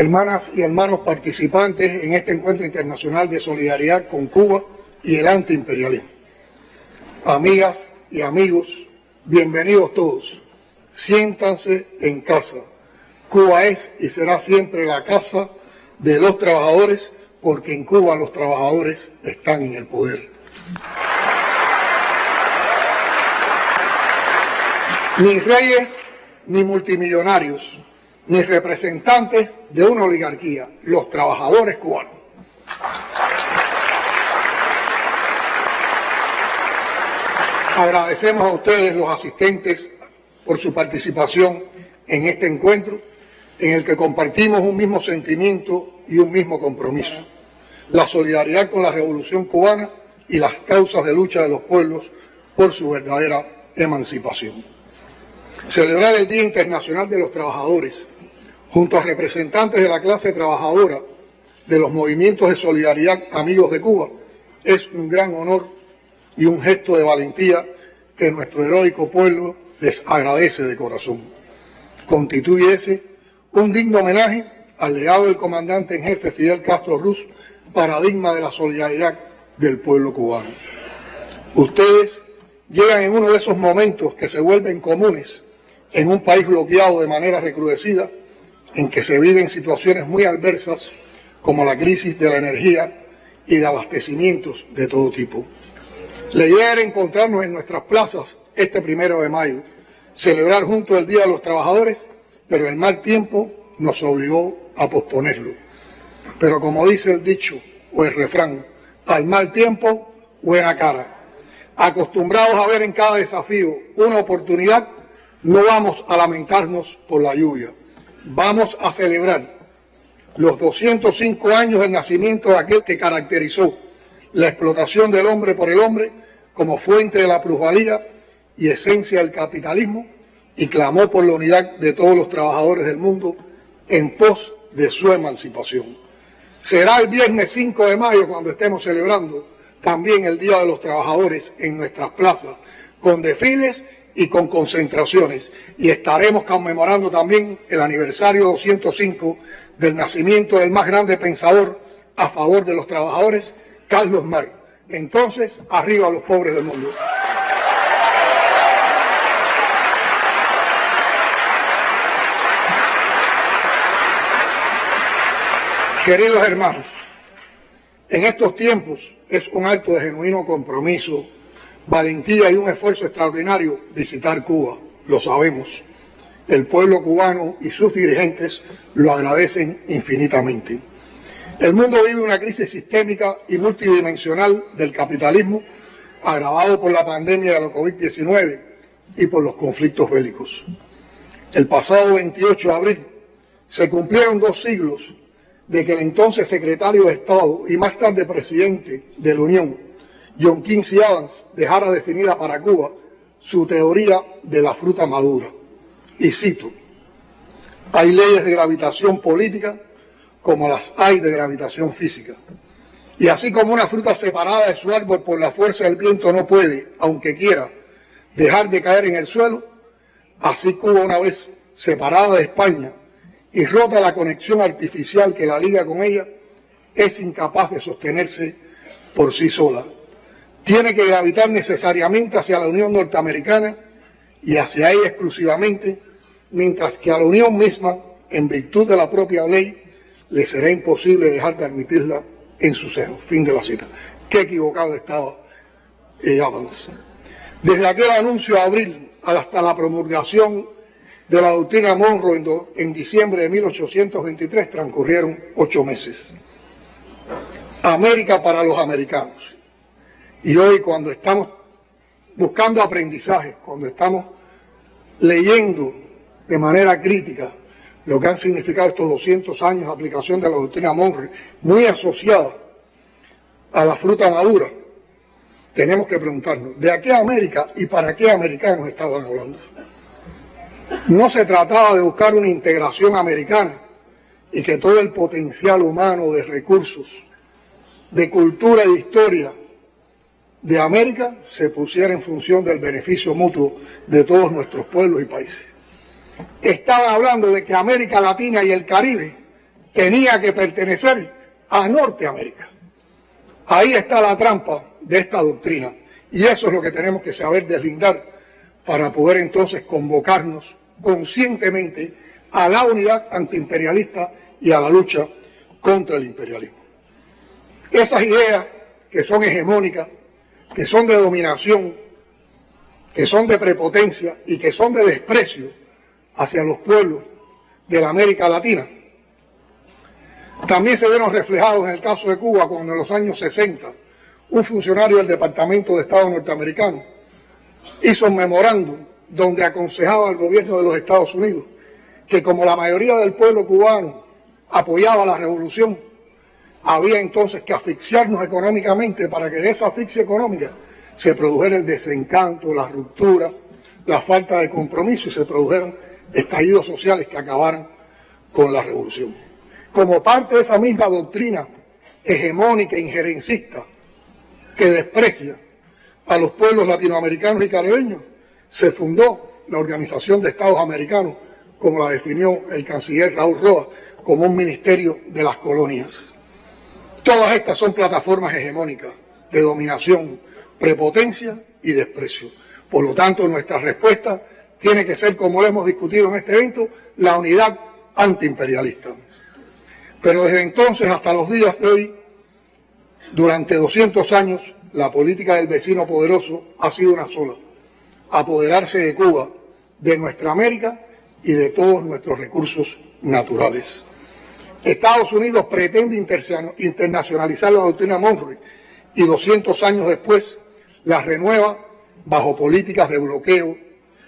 Hermanas y hermanos participantes en este encuentro internacional de solidaridad con Cuba y el antiimperialismo. Amigas y amigos, bienvenidos todos. Siéntanse en casa. Cuba es y será siempre la casa de los trabajadores, porque en Cuba los trabajadores están en el poder. Ni reyes, ni multimillonarios, ni representantes de una oligarquía, los trabajadores cubanos. Agradecemos a ustedes, los asistentes, por su participación en este encuentro, en el que compartimos un mismo sentimiento y un mismo compromiso: la solidaridad con la Revolución Cubana y las causas de lucha de los pueblos por su verdadera emancipación. Celebrar el Día Internacional de los Trabajadores, junto a representantes de la clase trabajadora de los movimientos de solidaridad Amigos de Cuba, es un gran honor y un gesto de valentía que nuestro heroico pueblo les agradece de corazón. Constituye ese un digno homenaje al legado del comandante en jefe Fidel Castro Ruz, paradigma de la solidaridad del pueblo cubano. Ustedes llegan en uno de esos momentos que se vuelven comunes en un país bloqueado de manera recrudecida, en que se viven situaciones muy adversas como la crisis de la energía y de abastecimientos de todo tipo. La idea era encontrarnos en nuestras plazas este 1 de mayo, celebrar juntos el Día de los Trabajadores, pero el mal tiempo nos obligó a posponerlo. Pero como dice el dicho o el refrán, al mal tiempo, buena cara. Acostumbrados a ver en cada desafío una oportunidad, no vamos a lamentarnos por la lluvia. Vamos a celebrar los 205 años del nacimiento de aquel que caracterizó la explotación del hombre por el hombre como fuente de la plusvalía y esencia del capitalismo, y clamó por la unidad de todos los trabajadores del mundo en pos de su emancipación. Será el viernes 5 de mayo cuando estemos celebrando también el Día de los Trabajadores en nuestras plazas, con desfiles y con concentraciones, y estaremos conmemorando también el aniversario 205 del nacimiento del más grande pensador a favor de los trabajadores, Carlos Marx. Entonces, arriba los pobres del mundo. Queridos hermanos, en estos tiempos es un acto de genuino compromiso, valentía y un esfuerzo extraordinario visitar Cuba, lo sabemos. El pueblo cubano y sus dirigentes lo agradecen infinitamente. El mundo vive una crisis sistémica y multidimensional del capitalismo, agravado por la pandemia de la COVID-19 y por los conflictos bélicos. El pasado 28 de abril se cumplieron 2 siglos de que el entonces secretario de Estado y más tarde presidente de la Unión, John Quincy Adams, dejara definida para Cuba su teoría de la fruta madura. Y cito: hay leyes de gravitación política como las hay de gravitación física. Y así como una fruta separada de su árbol por la fuerza del viento no puede, aunque quiera, dejar de caer en el suelo, así Cuba, una vez separada de España y rota la conexión artificial que la liga con ella, es incapaz de sostenerse por sí sola. Tiene que gravitar necesariamente hacia la Unión Norteamericana y hacia ella exclusivamente, mientras que a la Unión misma, en virtud de la propia ley, le será imposible dejar de admitirla en su seno. Fin de la cita. Qué equivocado estaba Adams. Desde aquel anuncio de abril hasta la promulgación de la doctrina Monroe en diciembre de 1823 transcurrieron 8 meses. América para los americanos. Y hoy, cuando estamos buscando aprendizaje, cuando estamos leyendo de manera crítica lo que han significado estos 200 años de aplicación de la doctrina Monroe, muy asociada a la fruta madura, tenemos que preguntarnos, ¿de qué América y para qué americanos estaban hablando? No se trataba de buscar una integración americana y que todo el potencial humano de recursos, de cultura y de historia de América se pusiera en función del beneficio mutuo de todos nuestros pueblos y países. Estaban hablando de que América Latina y el Caribe tenía que pertenecer a Norteamérica. Ahí está la trampa de esta doctrina, y eso es lo que tenemos que saber deslindar para poder entonces convocarnos conscientemente a la unidad antiimperialista y a la lucha contra el imperialismo. Esas ideas que son hegemónicas, que son de dominación, que son de prepotencia y que son de desprecio hacia los pueblos de la América Latina, también se vieron reflejados en el caso de Cuba, cuando en los años 60 un funcionario del Departamento de Estado norteamericano hizo un memorándum donde aconsejaba al gobierno de los Estados Unidos que, como la mayoría del pueblo cubano apoyaba la revolución, había entonces que asfixiarnos económicamente para que de esa asfixia económica se produjera el desencanto, la ruptura, la falta de compromiso y se produjeran estallidos sociales que acabaran con la revolución. Como parte de esa misma doctrina hegemónica e injerencista que desprecia a los pueblos latinoamericanos y caribeños, se fundó la Organización de Estados Americanos, como la definió el canciller Raúl Roa, como un ministerio de las colonias. Todas estas son plataformas hegemónicas de dominación, prepotencia y desprecio. Por lo tanto, nuestra respuesta tiene que ser, como lo hemos discutido en este evento, la unidad antiimperialista. Pero desde entonces hasta los días de hoy, durante 200 años, la política del vecino poderoso ha sido una sola: apoderarse de Cuba, de nuestra América y de todos nuestros recursos naturales. Estados Unidos pretende internacionalizar la doctrina Monroe y 200 años después la renueva bajo políticas de bloqueo,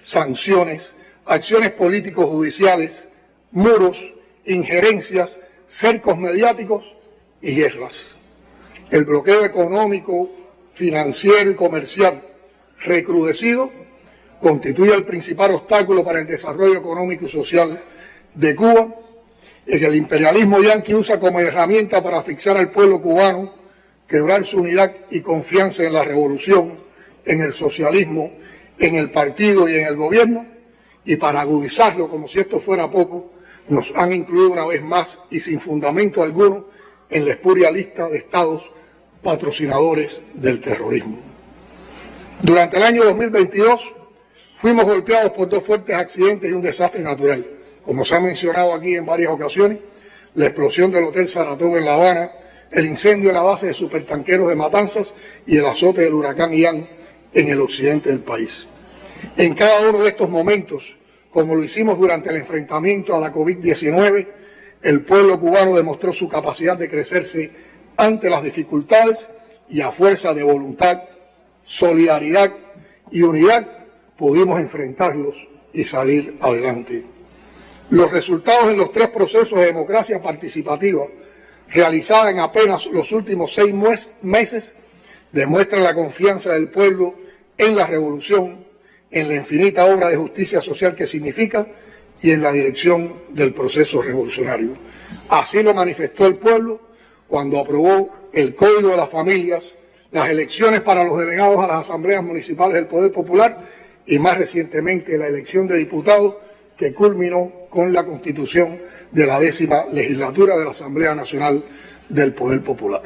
sanciones, acciones políticos judiciales, muros, injerencias, cercos mediáticos y guerras. El bloqueo económico, financiero y comercial recrudecido constituye el principal obstáculo para el desarrollo económico y social de Cuba, y que el imperialismo yanqui usa como herramienta para asfixiar al pueblo cubano, quebrar su unidad y confianza en la revolución, en el socialismo, en el partido y en el gobierno, y para agudizarlo, como si esto fuera poco, nos han incluido una vez más y sin fundamento alguno en la espuria lista de estados patrocinadores del terrorismo. Durante el año 2022 fuimos golpeados por dos fuertes accidentes y un desastre natural. Como se ha mencionado aquí en varias ocasiones, la explosión del Hotel Saratoga en La Habana, el incendio en la base de supertanqueros de Matanzas y el azote del huracán Ian en el occidente del país. En cada uno de estos momentos, como lo hicimos durante el enfrentamiento a la COVID-19, el pueblo cubano demostró su capacidad de crecerse ante las dificultades y a fuerza de voluntad, solidaridad y unidad pudimos enfrentarlos y salir adelante. Los resultados en los tres procesos de democracia participativa realizada en apenas los últimos 6 meses demuestran la confianza del pueblo en la revolución, en la infinita obra de justicia social que significa y en la dirección del proceso revolucionario. Así lo manifestó el pueblo cuando aprobó el Código de las Familias, las elecciones para los delegados a las asambleas municipales del Poder Popular y más recientemente la elección de diputados que culminó con la constitución de la 10ª legislatura de la Asamblea Nacional del Poder Popular.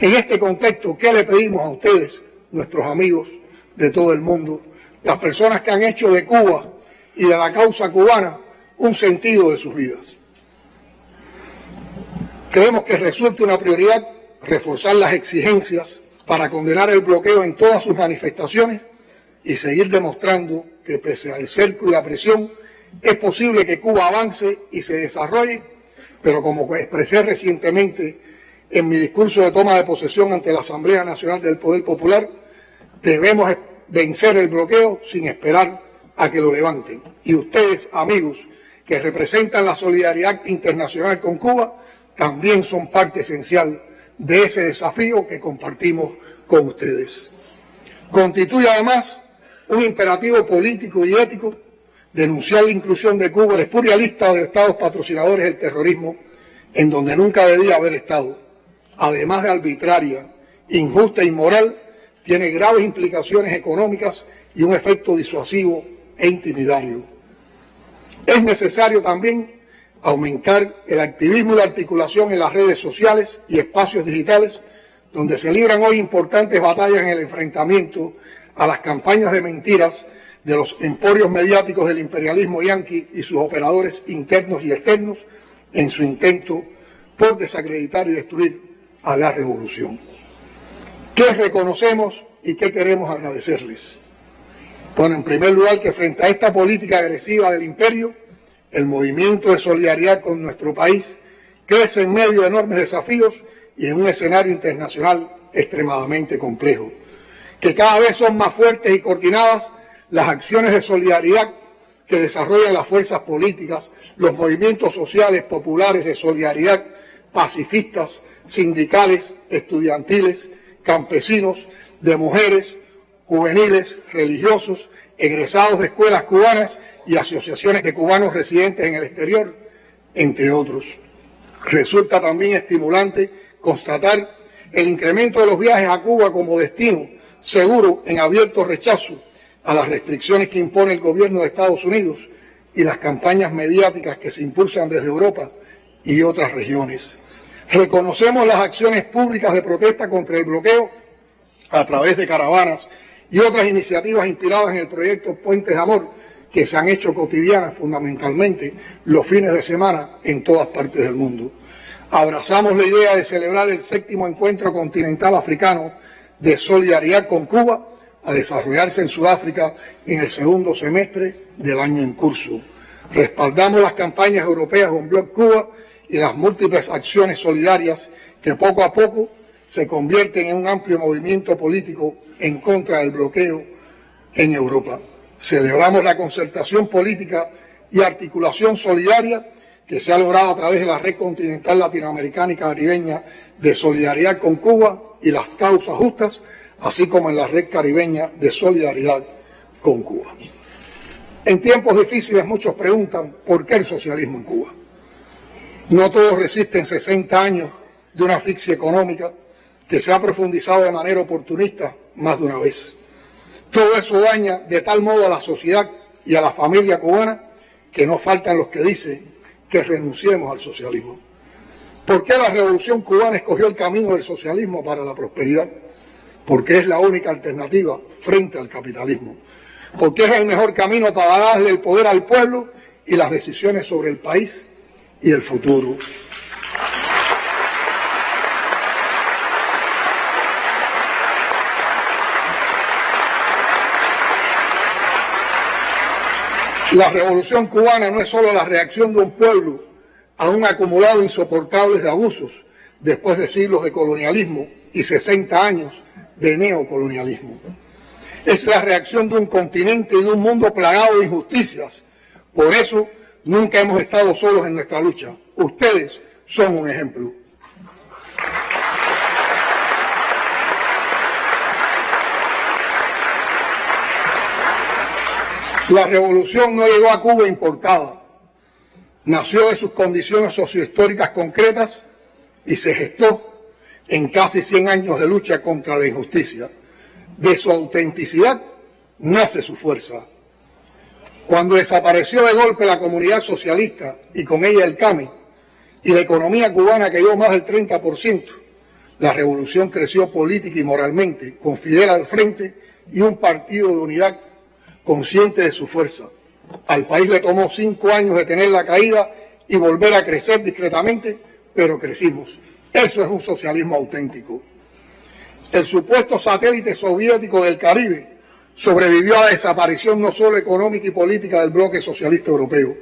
En este contexto, ¿qué le pedimos a ustedes, nuestros amigos de todo el mundo, las personas que han hecho de Cuba y de la causa cubana un sentido de sus vidas? Creemos que resulta una prioridad reforzar las exigencias para condenar el bloqueo en todas sus manifestaciones y seguir demostrando que pese al cerco y la presión es posible que Cuba avance y se desarrolle, pero como expresé recientemente en mi discurso de toma de posesión ante la Asamblea Nacional del Poder Popular, debemos vencer el bloqueo sin esperar a que lo levanten. Y ustedes, amigos, que representan la solidaridad internacional con Cuba, también son parte esencial de ese desafío que compartimos con ustedes. Constituye además un imperativo político y ético denunciar la inclusión de Cuba en la espuria lista de estados patrocinadores del terrorismo, en donde nunca debía haber estado. Además de arbitraria, injusta e inmoral, tiene graves implicaciones económicas y un efecto disuasivo e intimidario. Es necesario también aumentar el activismo y la articulación en las redes sociales y espacios digitales, donde se libran hoy importantes batallas en el enfrentamiento a las campañas de mentiras de los emporios mediáticos del imperialismo yanqui y sus operadores internos y externos en su intento por desacreditar y destruir a la revolución. ¿Qué reconocemos y qué queremos agradecerles? Bueno, en primer lugar, que frente a esta política agresiva del imperio, el movimiento de solidaridad con nuestro país crece en medio de enormes desafíos y en un escenario internacional extremadamente complejo, que cada vez son más fuertes y coordinadas las acciones de solidaridad que desarrollan las fuerzas políticas, los movimientos sociales populares de solidaridad, pacifistas, sindicales, estudiantiles, campesinos, de mujeres, juveniles, religiosos, egresados de escuelas cubanas y asociaciones de cubanos residentes en el exterior, entre otros. Resulta también estimulante constatar el incremento de los viajes a Cuba como destino seguro en abierto rechazo a las restricciones que impone el gobierno de Estados Unidos y las campañas mediáticas que se impulsan desde Europa y otras regiones. Reconocemos las acciones públicas de protesta contra el bloqueo a través de caravanas y otras iniciativas inspiradas en el proyecto Puentes de Amor, que se han hecho cotidianas fundamentalmente los fines de semana en todas partes del mundo. Abrazamos la idea de celebrar el 7º Encuentro Continental Africano de Solidaridad con Cuba, a desarrollarse en Sudáfrica en el segundo semestre del año en curso. Respaldamos las campañas europeas On Bloc Cuba y las múltiples acciones solidarias que poco a poco se convierten en un amplio movimiento político en contra del bloqueo en Europa. Celebramos la concertación política y articulación solidaria que se ha logrado a través de la Red Continental Latinoamericana y Caribeña de Solidaridad con Cuba y las causas justas, así como en la Red Caribeña de Solidaridad con Cuba. En tiempos difíciles muchos preguntan ¿por qué el socialismo en Cuba? No todos resisten 60 años de una asfixia económica que se ha profundizado de manera oportunista más de una vez. Todo eso daña de tal modo a la sociedad y a la familia cubana que no faltan los que dicen que renunciemos al socialismo. ¿Por qué la revolución cubana escogió el camino del socialismo para la prosperidad? Porque es la única alternativa frente al capitalismo. Porque es el mejor camino para darle el poder al pueblo y las decisiones sobre el país y el futuro. La revolución cubana no es solo la reacción de un pueblo a un acumulado insoportable de abusos después de siglos de colonialismo y 60 años de neocolonialismo. Es la reacción de un continente y de un mundo plagado de injusticias. Por eso nunca hemos estado solos en nuestra lucha. Ustedes son un ejemplo. La revolución no llegó a Cuba importada. Nació de sus condiciones sociohistóricas concretas y se gestó en casi 100 años de lucha contra la injusticia. De su autenticidad nace su fuerza. Cuando desapareció de golpe la comunidad socialista y con ella el CAMI y la economía cubana cayó más del 30%, la revolución creció política y moralmente con Fidel al frente y un partido de unidad consciente de su fuerza. Al país le tomó 5 años de tener la caída y volver a crecer discretamente, pero crecimos. Eso es un socialismo auténtico. El supuesto satélite soviético del Caribe sobrevivió a la desaparición no solo económica y política del bloque socialista europeo,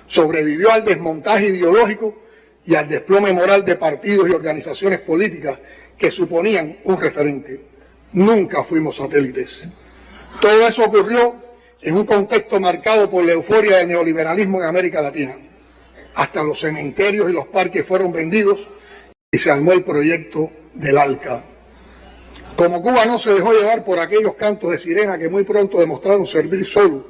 sobrevivió al desmontaje ideológico y al desplome moral de partidos y organizaciones políticas que suponían un referente. Nunca fuimos satélites. Todo eso ocurrió en un contexto marcado por la euforia del neoliberalismo en América Latina. Hasta los cementerios y los parques fueron vendidos y se armó el proyecto del ALCA. Como Cuba no se dejó llevar por aquellos cantos de sirena que muy pronto demostraron servir solo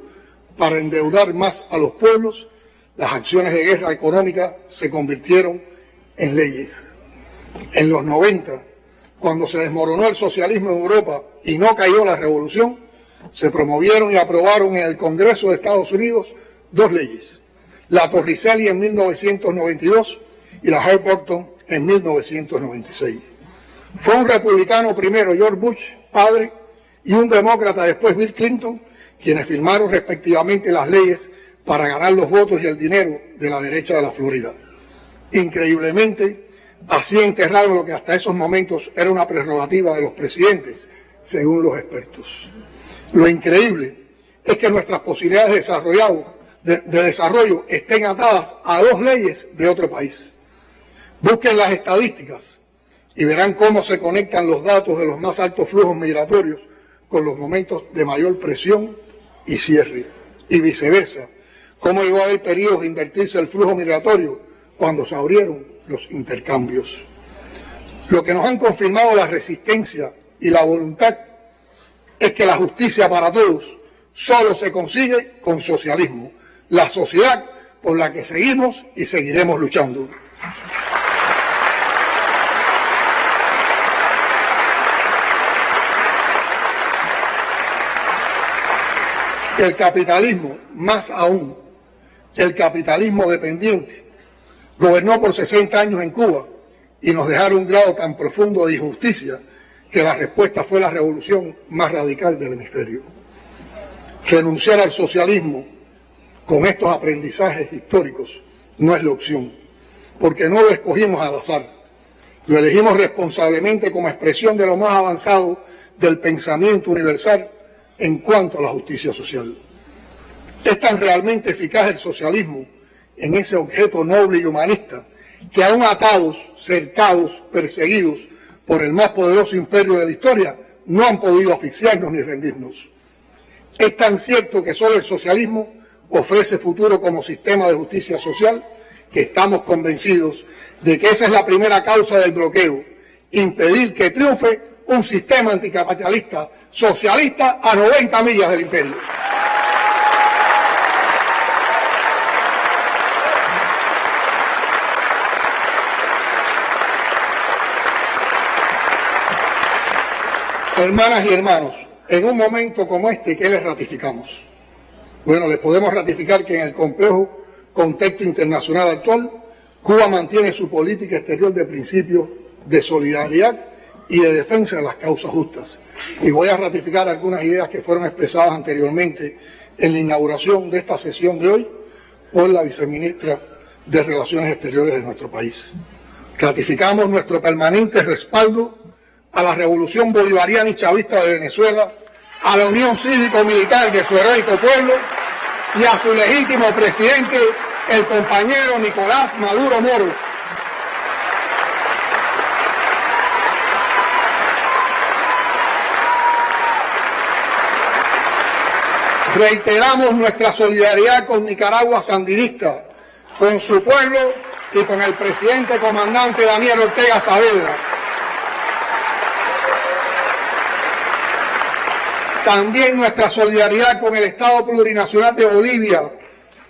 para endeudar más a los pueblos, las acciones de guerra económica se convirtieron en leyes. En los 90, cuando se desmoronó el socialismo en Europa y no cayó la revolución, se promovieron y aprobaron en el Congreso de Estados Unidos 2 leyes. la Torricelli en 1992 y la Halliburton en 1996. Fue un republicano primero, George Bush, padre, y un demócrata después, Bill Clinton, quienes firmaron respectivamente las leyes para ganar los votos y el dinero de la derecha de la Florida. Increíblemente, así enterraron lo que hasta esos momentos era una prerrogativa de los presidentes, según los expertos. Lo increíble es que nuestras posibilidades de desarrollo estén atadas a dos leyes de otro país. Busquen las estadísticas y verán cómo se conectan los datos de los más altos flujos migratorios con los momentos de mayor presión y cierre, y viceversa, cómo llegó a haber periodos de invertirse el flujo migratorio cuando se abrieron los intercambios. Lo que nos han confirmado la resistencia y la voluntad es que la justicia para todos solo se consigue con socialismo, la sociedad por la que seguimos y seguiremos luchando. El capitalismo, más aún, el capitalismo dependiente, gobernó por 60 años en Cuba y nos dejaron un grado tan profundo de injusticia que la respuesta fue la revolución más radical del hemisferio. Renunciar al socialismo con estos aprendizajes históricos no es la opción, porque no lo escogimos al azar, lo elegimos responsablemente como expresión de lo más avanzado del pensamiento universal en cuanto a la justicia social. Es tan realmente eficaz el socialismo en ese objeto noble y humanista que aún atados, cercados, perseguidos por el más poderoso imperio de la historia, no han podido asfixiarnos ni rendirnos. Es tan cierto que solo el socialismo ofrece futuro como sistema de justicia social que estamos convencidos de que esa es la primera causa del bloqueo, impedir que triunfe un sistema anticapitalista socialista a 90 millas del imperio. Hermanas y hermanos, en un momento como este, ¿qué les ratificamos? Bueno, les podemos ratificar que en el complejo contexto internacional actual, Cuba mantiene su política exterior de principios de solidaridad y de defensa de las causas justas. Y voy a ratificar algunas ideas que fueron expresadas anteriormente en la inauguración de esta sesión de hoy por la viceministra de Relaciones Exteriores de nuestro país. Ratificamos nuestro permanente respaldo a la revolución bolivariana y chavista de Venezuela, a la unión cívico-militar de su heroico pueblo y a su legítimo presidente, el compañero Nicolás Maduro Moros. Reiteramos nuestra solidaridad con Nicaragua sandinista, con su pueblo y con el presidente comandante Daniel Ortega Saavedra. También nuestra solidaridad con el Estado Plurinacional de Bolivia,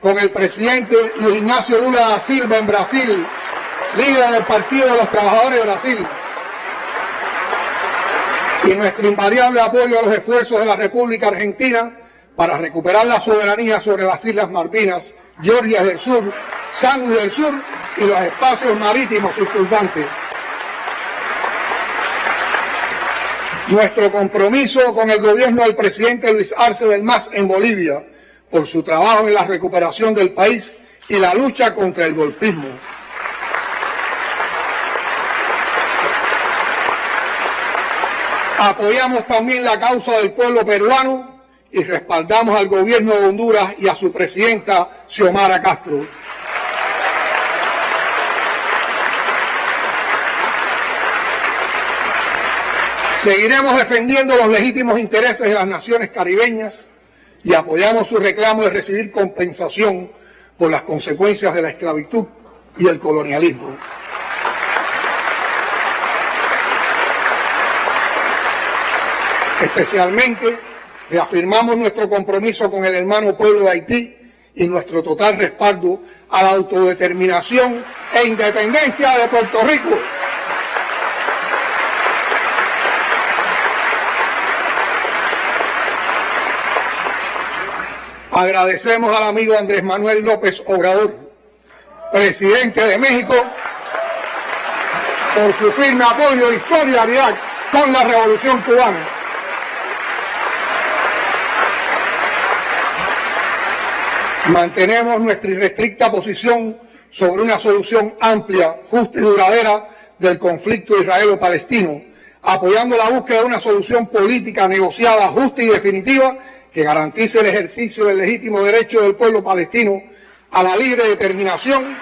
con el presidente Luis Ignacio Lula da Silva en Brasil, líder del Partido de los Trabajadores de Brasil. Y nuestro invariable apoyo a los esfuerzos de la República Argentina para recuperar la soberanía sobre las Islas Malvinas, Georgia del Sur, Sandwich del Sur y los espacios marítimos circundantes. Nuestro compromiso con el gobierno del presidente Luis Arce del MAS en Bolivia por su trabajo en la recuperación del país y la lucha contra el golpismo. Apoyamos también la causa del pueblo peruano y respaldamos al gobierno de Honduras y a su presidenta Xiomara Castro. Seguiremos defendiendo los legítimos intereses de las naciones caribeñas y apoyamos su reclamo de recibir compensación por las consecuencias de la esclavitud y el colonialismo. Especialmente, reafirmamos nuestro compromiso con el hermano pueblo de Haití y nuestro total respaldo a la autodeterminación e independencia de Puerto Rico. Agradecemos al amigo Andrés Manuel López Obrador, presidente de México, por su firme apoyo y solidaridad con la Revolución Cubana. Mantenemos nuestra irrestricta posición sobre una solución amplia, justa y duradera del conflicto israelo-palestino, apoyando la búsqueda de una solución política negociada, justa y definitiva que garantice el ejercicio del legítimo derecho del pueblo palestino a la libre determinación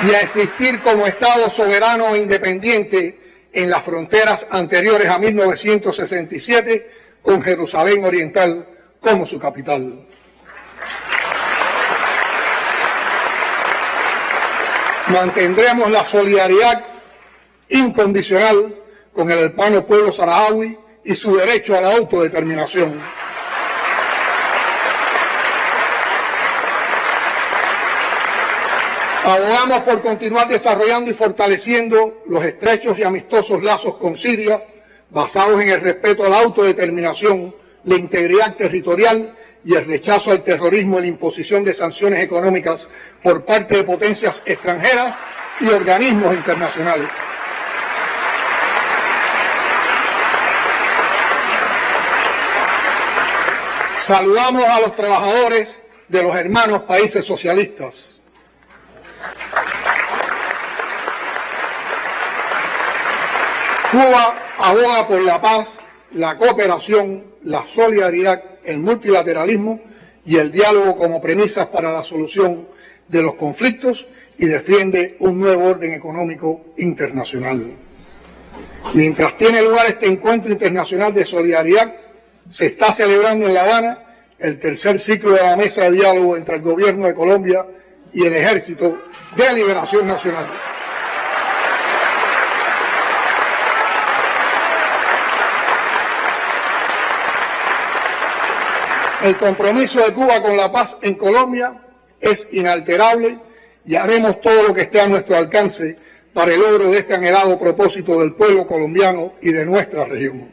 y a existir como Estado soberano e independiente en las fronteras anteriores a 1967, con Jerusalén Oriental como su capital. Mantendremos la solidaridad incondicional con el hermano pueblo saharaui y su derecho a la autodeterminación. Abogamos por continuar desarrollando y fortaleciendo los estrechos y amistosos lazos con Siria, basados en el respeto a la autodeterminación, la integridad territorial y el rechazo al terrorismo y la imposición de sanciones económicas por parte de potencias extranjeras y organismos internacionales. Saludamos a los trabajadores de los hermanos países socialistas. Cuba aboga por la paz, la cooperación, la solidaridad, el multilateralismo y el diálogo como premisas para la solución de los conflictos y defiende un nuevo orden económico internacional. Mientras tiene lugar este encuentro internacional de solidaridad, se está celebrando en La Habana el tercer ciclo de la mesa de diálogo entre el gobierno de Colombia y el Ejército de Liberación Nacional. El compromiso de Cuba con la paz en Colombia es inalterable y haremos todo lo que esté a nuestro alcance para el logro de este anhelado propósito del pueblo colombiano y de nuestra región.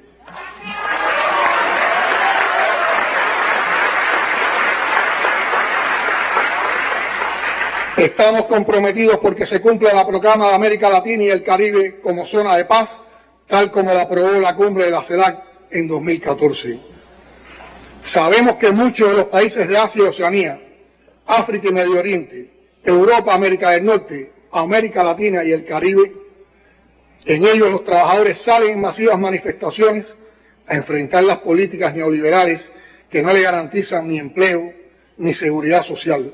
Estamos comprometidos porque se cumpla la proclama de América Latina y el Caribe como zona de paz, tal como la aprobó la cumbre de la CELAC en 2014. Sabemos que muchos de los países de Asia y Oceanía, África y Medio Oriente, Europa, América del Norte, América Latina y el Caribe, en ellos los trabajadores salen en masivas manifestaciones a enfrentar las políticas neoliberales que no le garantizan ni empleo ni seguridad social.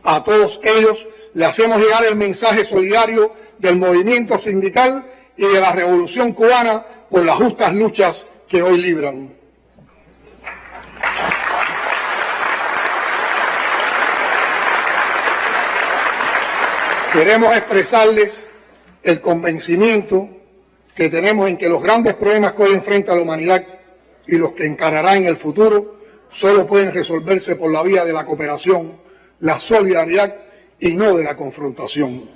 A todos ellos le hacemos llegar el mensaje solidario del movimiento sindical y de la Revolución Cubana por las justas luchas que hoy libran. Queremos expresarles el convencimiento que tenemos en que los grandes problemas que hoy enfrenta la humanidad y los que encarará en el futuro solo pueden resolverse por la vía de la cooperación, la solidaridad y no de la confrontación.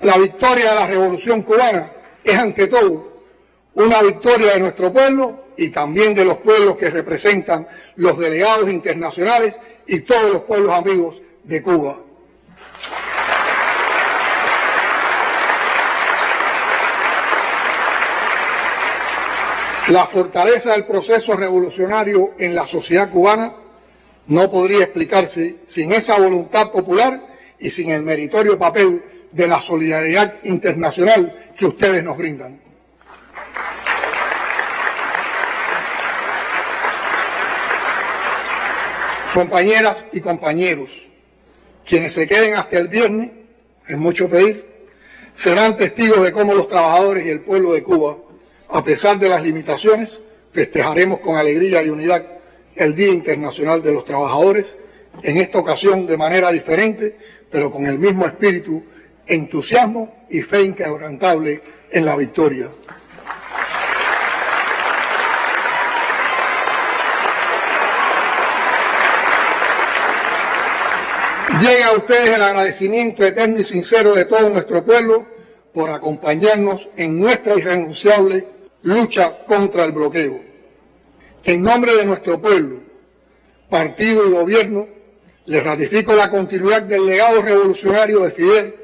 La victoria de la Revolución Cubana es ante todo una victoria de nuestro pueblo y también de los pueblos que representan los delegados internacionales y todos los pueblos amigos de Cuba. La fortaleza del proceso revolucionario en la sociedad cubana no podría explicarse sin esa voluntad popular y sin el meritorio papel de la solidaridad internacional que ustedes nos brindan. Compañeras y compañeros, quienes se queden hasta el viernes, es mucho pedir, serán testigos de cómo los trabajadores y el pueblo de Cuba, a pesar de las limitaciones, festejaremos con alegría y unidad el Día Internacional de los Trabajadores, en esta ocasión de manera diferente, pero con el mismo espíritu, entusiasmo y fe inquebrantable en la victoria. Llega a ustedes el agradecimiento eterno y sincero de todo nuestro pueblo por acompañarnos en nuestra irrenunciable lucha contra el bloqueo. En nombre de nuestro pueblo, partido y gobierno, les ratifico la continuidad del legado revolucionario de Fidel,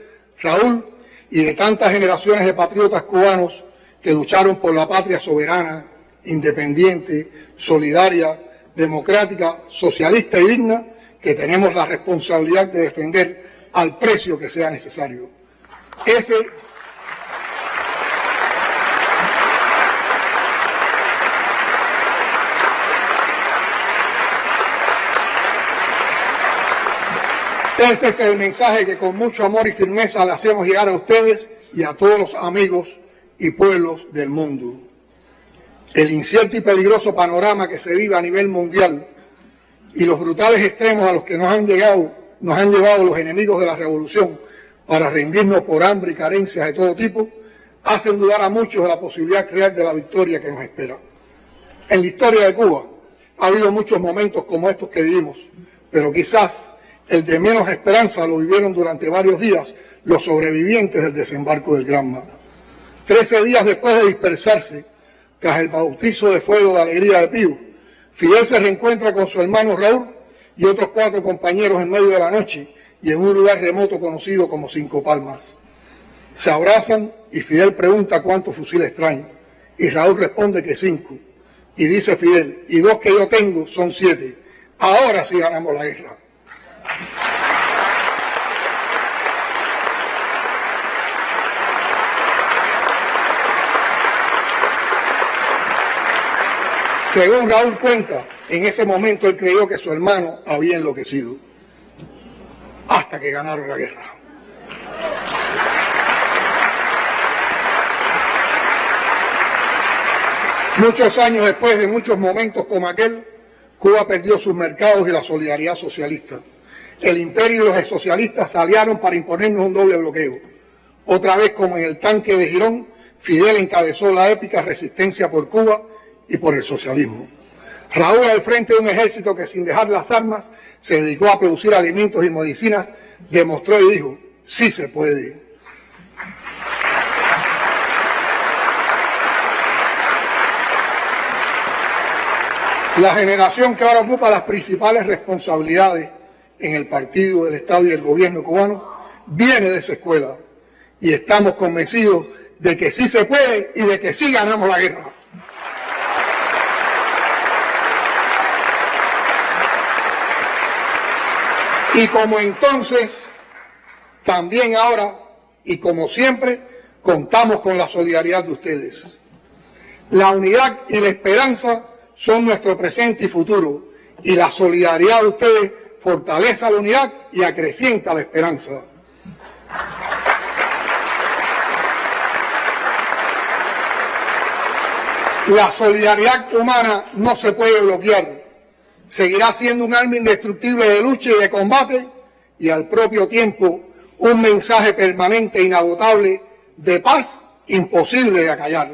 Raúl y de tantas generaciones de patriotas cubanos que lucharon por la patria soberana, independiente, solidaria, democrática, socialista y digna, que tenemos la responsabilidad de defender al precio que sea necesario. Ese es el mensaje que con mucho amor y firmeza le hacemos llegar a ustedes y a todos los amigos y pueblos del mundo. El incierto y peligroso panorama que se vive a nivel mundial y los brutales extremos a los que nos han llevado los enemigos de la revolución para rendirnos por hambre y carencias de todo tipo, hacen dudar a muchos de la posibilidad real de la victoria que nos espera. En la historia de Cuba ha habido muchos momentos como estos que vivimos, pero quizás el de menos esperanza lo vivieron durante varios días los sobrevivientes del desembarco del Granma. 13 días después de dispersarse, tras el bautizo de fuego de alegría de Pío, Fidel se reencuentra con su hermano Raúl y otros 4 compañeros en medio de la noche y en un lugar remoto conocido como Cinco Palmas. Se abrazan y Fidel pregunta cuántos fusiles traen y Raúl responde que 5. Y dice Fidel, y 2 que yo tengo son 7. Ahora sí ganamos la guerra. Según Raúl cuenta, en ese momento él creyó que su hermano había enloquecido, hasta que ganaron la guerra. Muchos años después de muchos momentos como aquel, Cuba perdió sus mercados y la solidaridad socialista. El imperio y los socialistas se aliaron para imponernos un doble bloqueo. Otra vez, como en el tanque de Girón, Fidel encabezó la épica resistencia por Cuba y por el socialismo. Raúl, al frente de un ejército que sin dejar las armas se dedicó a producir alimentos y medicinas, demostró y dijo, sí se puede. La generación que ahora ocupa las principales responsabilidades en el partido, el Estado y el gobierno cubano viene de esa escuela y estamos convencidos de que sí se puede y de que sí ganamos la guerra. Y como entonces, también ahora y como siempre, contamos con la solidaridad de ustedes. La unidad y la esperanza son nuestro presente y futuro, y la solidaridad de ustedes fortalece la unidad y acrecienta la esperanza. La solidaridad humana no se puede bloquear. Seguirá siendo un arma indestructible de lucha y de combate y al propio tiempo un mensaje permanente e inagotable de paz imposible de acallar.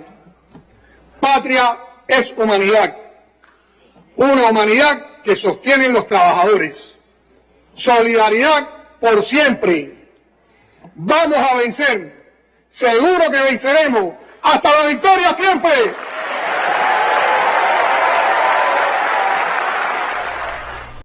Patria es humanidad, una humanidad que sostienen los trabajadores. Solidaridad por siempre. Vamos a vencer, seguro que venceremos, hasta la victoria siempre.